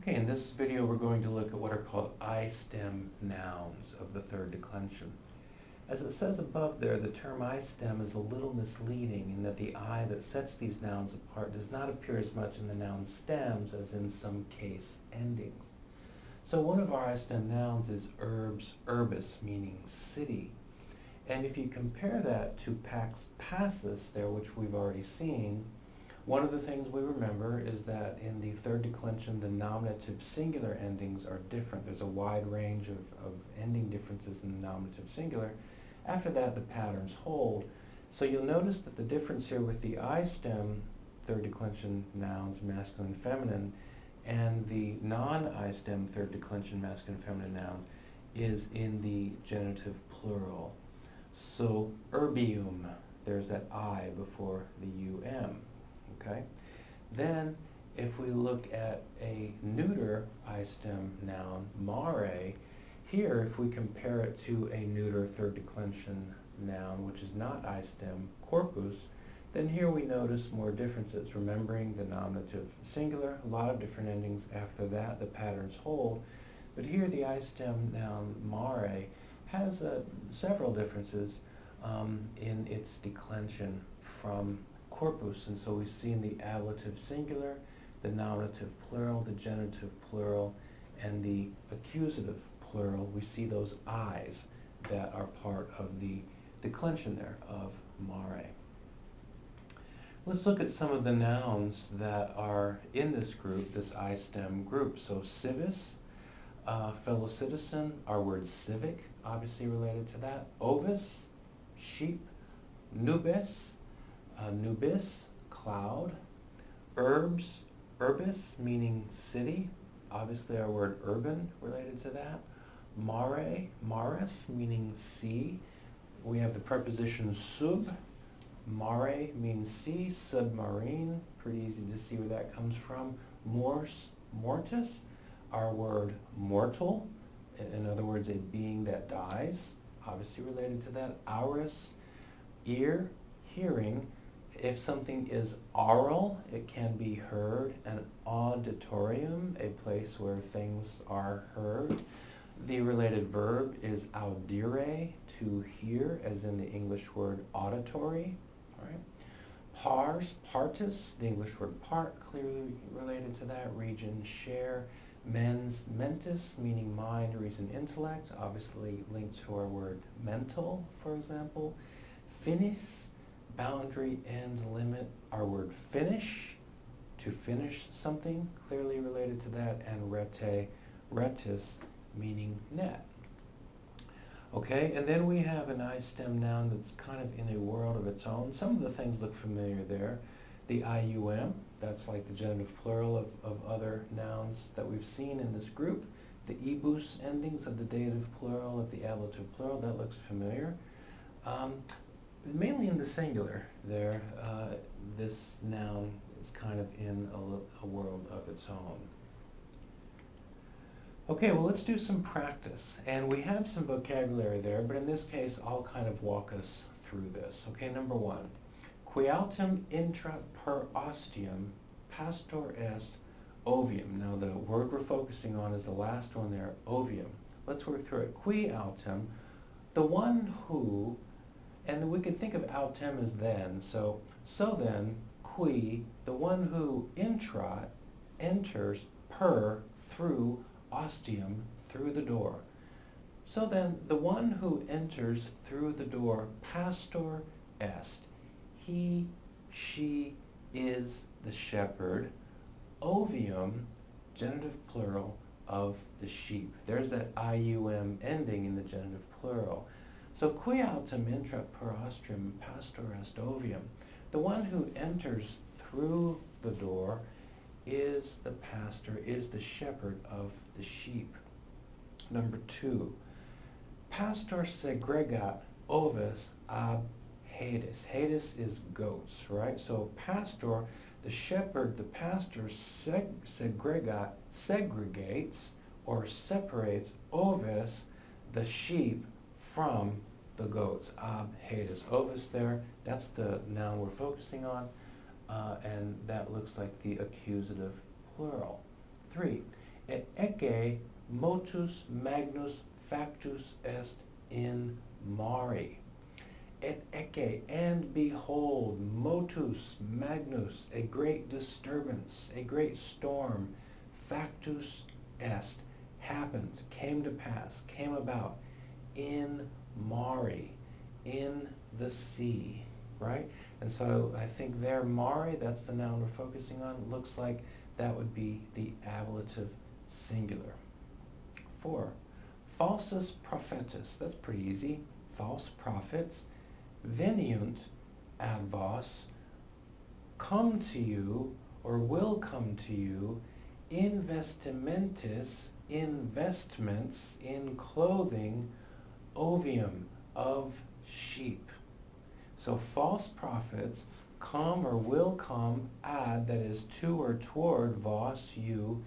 Okay, in this video we're going to look at what are called I-stem nouns of the third declension. As it says above there, the term I-stem is a little misleading in that the I that sets these nouns apart does not appear as much in the noun stems as in some case endings. So one of our I-stem nouns is urbs, urbis, meaning city. And if you compare that to pax passus there, which we've already seen, one of the things we remember is that in the third declension, the nominative singular endings are different. There's a wide range of ending differences in the nominative singular. After that, the patterns hold. So you'll notice that the difference here with the I-stem third declension nouns, masculine and feminine, and the non-I-stem third declension masculine and feminine nouns is in the genitive plural. So urbium, there's that I before the um. Okay? Then, if we look at a neuter I-stem noun, mare, here, if we compare it to a neuter third declension noun, which is not I-stem, corpus, then here we notice more differences. Remembering the nominative singular, a lot of different endings after that, the patterns hold. But here, the I-stem noun, mare, has several differences in its declension from corpus, and so we see in the ablative singular, the nominative plural, the genitive plural, and the accusative plural. We see those I's that are part of the declension there of mare. Let's look at some of the nouns that are in this group, this I-stem group. So civis, fellow citizen, our word civic, obviously related to that. Ovis, sheep. Nubis, nubis, cloud. Urbs, urbis, meaning city, obviously our word urban related to that. Mare, maris, meaning sea. We have the preposition sub. Mare means sea, submarine, pretty easy to see where that comes from. Mors, mortis, our word mortal, in other words, a being that dies, obviously related to that. Auris, ear, hearing. If something is aural, it can be heard. An auditorium, a place where things are heard. The related verb is audire, to hear, as in the English word auditory. Right? Pars, partus, the English word part, clearly related to that. Region, share. Mens, mentis, meaning mind, reason, intellect, obviously linked to our word mental, for example. Finis, boundary, end, limit, our word finish, to finish something, clearly related to that. And rete, retis, meaning net. Okay, and then we have an I-stem noun that's kind of in a world of its own. Some of the things look familiar there. The IUM, that's like the genitive plural of other nouns that we've seen in this group. The ibus endings of the dative plural of the ablative plural, that looks familiar. Mainly in the singular there, this noun is kind of in a world of its own. Okay, well, let's do some practice. And we have some vocabulary there, but in this case, I'll kind of walk us through this. Okay, number one. Qui autem intra per ostium pastor est ovium. Now, the word we're focusing on is the last one there, ovium. Let's work through it. Qui autem, the one who, and we could think of autem as then. So then, qui, the one who intra, enters, per, through, ostium, through the door. So then, the one who enters through the door, pastor est. He, she is the shepherd. Ovium, genitive plural, of the sheep. There's that IUM ending in the genitive plural. So, qui autem intra per ostium pastor est ovium. The one who enters through the door is the pastor, is the shepherd of the sheep. Number two, pastor segregat ovis ab Hades. Hades is goats, right? So pastor, the shepherd, the pastor segregates or separates ovis, the sheep, from the goats. Ab Hades. Ovis there, that's the noun we're focusing on, and that looks like the accusative plural. 3. Et ecce motus magnus factus est in mare. Et ecce, and behold, motus magnus, a great disturbance, a great storm, factus est, happened, came to pass, came about, in mare, in the sea, right? And so I think there, mare, that's the noun we're focusing on, looks like that would be the ablative singular. 4, falsus prophetus, that's pretty easy. False prophets, veniunt ad vos, come to you, or will come to you, in vestimentis, in vestments, in clothing, ovium, of sheep. So false prophets come or will come ad, that is to or toward, vos, you,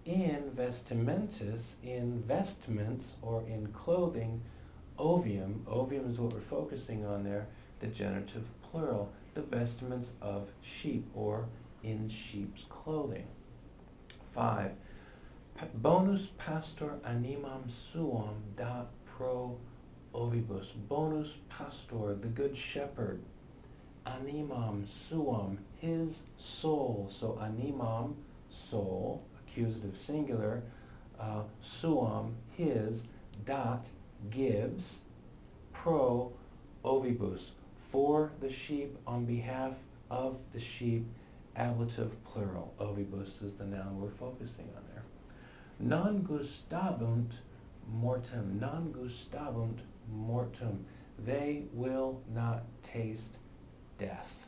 in vestimentis, in vestments or in clothing, ovium. Ovium is what we're focusing on there, the genitive plural, the vestments of sheep or in sheep's clothing. 5, bonus pastor animam suam dat pro ovibus. Bonus pastor, the good shepherd, animam suam, his soul. So animam, soul, accusative singular, suam, his, dat, gives, pro ovibus, for the sheep, on behalf of the sheep, ablative plural. Ovibus is the noun we're focusing on there. Non gustabunt mortem. Non gustabunt mortem. They will not taste death.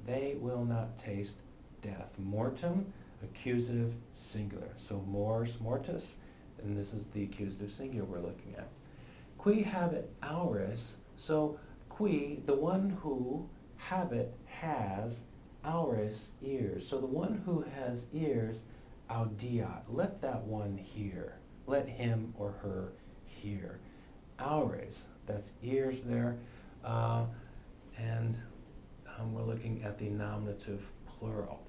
They will not taste death. Mortem, accusative singular. So mors, mortis, and this is the accusative singular we're looking at. Qui habet auris, so qui, the one who, habet, has, auris, ears. So the one who has ears, audiat, let that one hear. Let him or her hear. Auris, that's ears there, and we're looking at the nominative plural.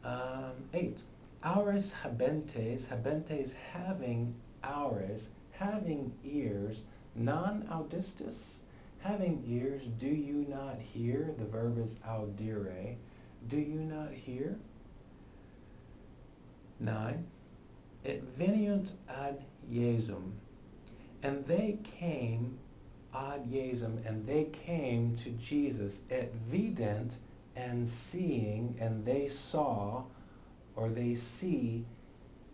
8, auris habentes, habentes having auris, having ears, non audistus, having ears, do you not hear? The verb is audire. Do you not hear? 9, et veniunt ad Iesum, and they came ad Iesum, and they came to Jesus, et vident, and seeing, and they saw, or they see,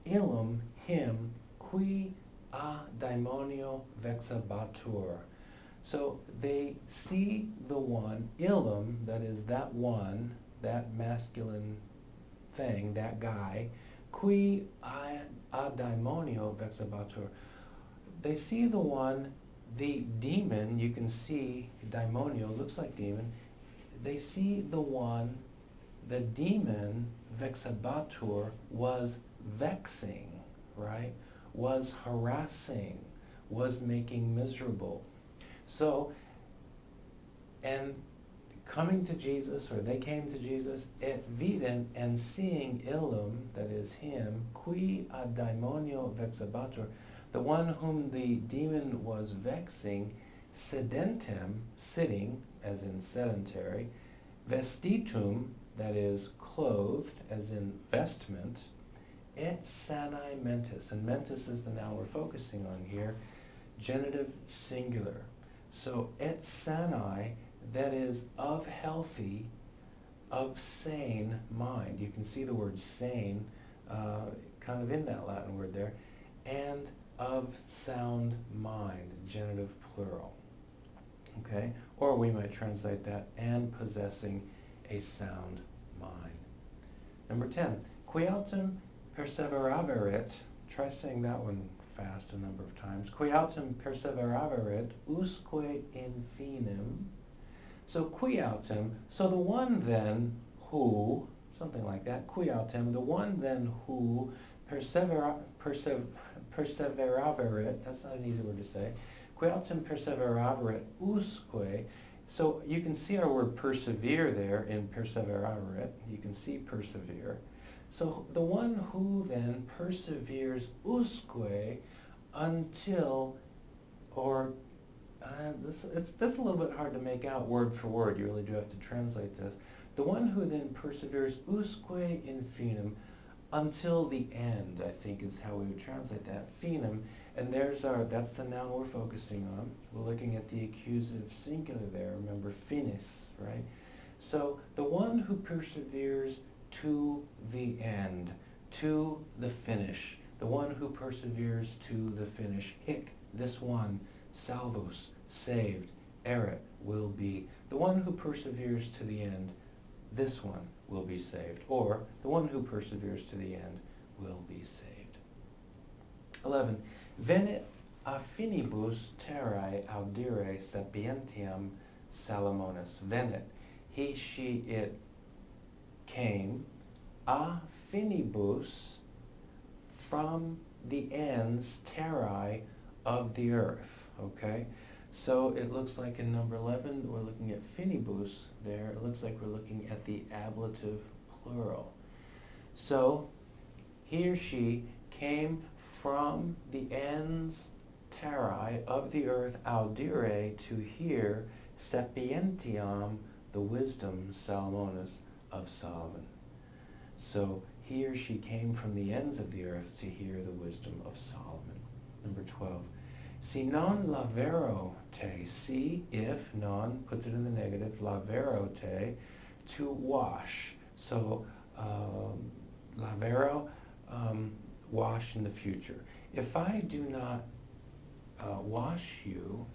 illum, him, qui a daimonio vexabatur. So they see the one, illum, that is that one, that masculine thing, that guy, qui a daimonio vexabatur. They see the one, the demon, you can see daimonio, looks like demon. They see the one, the demon, vexabatur, was vexing, right? Was harassing, was making miserable. So, and coming to Jesus, or they came to Jesus, et vident, and seeing illum, that is him, qui a daimonio vexabatur, the one whom the demon was vexing, sedentem, sitting, as in sedentary, vestitum, that is clothed, as in vestment, et sanae mentis, and mentis is the noun we're focusing on here, genitive singular. So et sanae, that is of healthy, of sane mind. You can see the word sane kind of in that Latin word there, and of sound mind, genitive plural. Okay? Or we might translate that, and possessing a sound mind. Number 10, qui autem perseveraverit, try saying that one fast a number of times, qui autem perseveraverit usque infinem. So qui autem, so the one then who, something like that, qui autem, the one then who perseveraverit, that's not an easy word to say, qui autem perseveraverit usque. So you can see our word persevere there in perseveraverit. You can see persevere. So the one who then perseveres usque until, or that's a little bit hard to make out word for word. You really do have to translate this. The one who then perseveres usque infinem, until the end, I think is how we would translate that. Finum, and that's the noun we're focusing on. We're looking at the accusative singular there. Remember, finis, right? So the one who perseveres to the end, to the finish. The one who perseveres to the finish. Hic, this one, salvos, saved, erit, will be. The one who perseveres to the end, this one will be saved. Or, the one who perseveres to the end will be saved. 11. Venit a finibus terrae audire sapientiam Salomonis. Venit, he, she, it came, a finibus, from the ends terrae of the earth. Okay? So it looks like in number 11, we're looking at finibus there. It looks like we're looking at the ablative plural. So he or she came from the ends terrae of the earth audire, to hear, sapientiam, the wisdom, Salomonis, of Solomon. So he or she came from the ends of the earth to hear the wisdom of Solomon. Number 12. Si non lavero te, si, if, non, puts it in the negative, lavero te, to wash. So, lavero, wash in the future. If I do not wash you,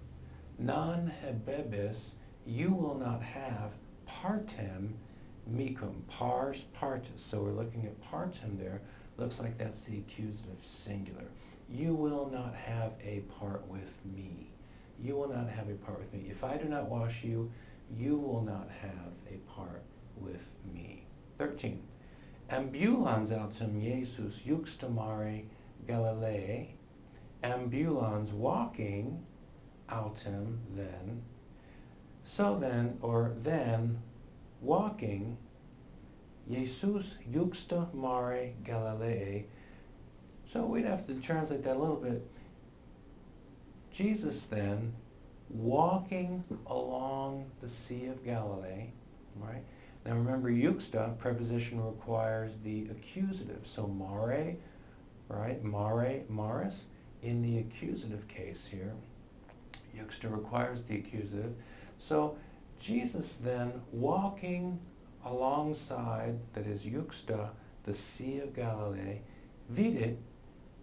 non hebebis, you will not have partem micum, pars partus. So we're looking at partem there. Looks like that's the accusative singular. You will not have a part with me. You will not have a part with me. If I do not wash you, you will not have a part with me. 13. Ambulans autem Jesus juxtamare Galilee. Ambulans walking autem then. So then, or then, walking, Jesus juxta mare Galilee. So we'd have to translate that a little bit. Jesus then, walking along the Sea of Galilee, right? Now remember, juxta, preposition requires the accusative. So mare, right? Mare, maris, in the accusative case here. Juxta requires the accusative. So Jesus then, walking alongside, that is juxta, the Sea of Galilee, vidit,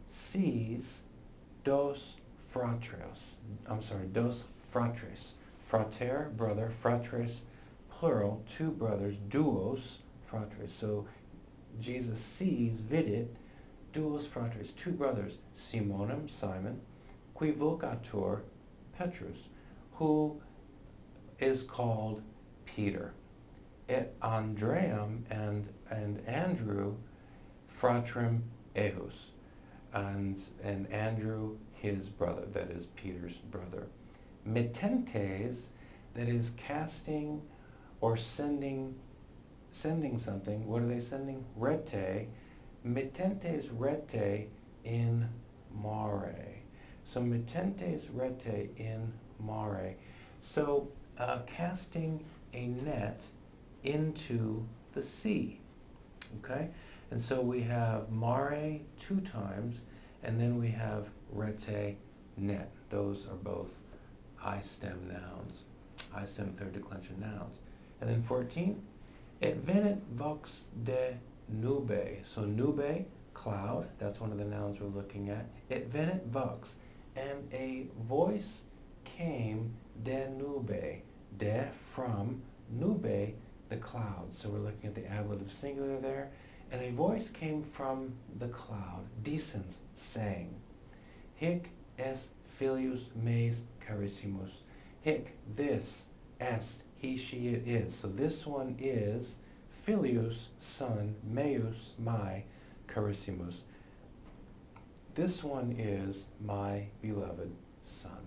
sees, dos fratres. Dos fratres. Frater, brother, fratres, plural, two brothers, duos fratres. So Jesus sees, vidit, duos fratres, two brothers, Simonem, Simon, qui vocatur Petrus, who is called Peter. Et Andream, and Andrew, fratrem ehus, and Andrew his brother, that is Peter's brother. Mittentes, that is casting or sending something. What are they sending? Rete. Mittentes rete in mare. So mittentes rete in mare. So casting a net into the sea. Okay? And so we have mare 2 times, and then we have rete, net. Those are both I stem nouns, I stem third declension nouns. And then 14, et venit vox de nube. So nube, cloud, that's one of the nouns we're looking at. Et venit vox, and a voice came de nube, de from, nube, the cloud. So we're looking at the ablative singular there. And a voice came from the cloud, decens, saying, Hic est filius meis carissimus. Hic, this, est, he, she, it is. So this one is filius, son, meus, my, carissimus. This one is my beloved son.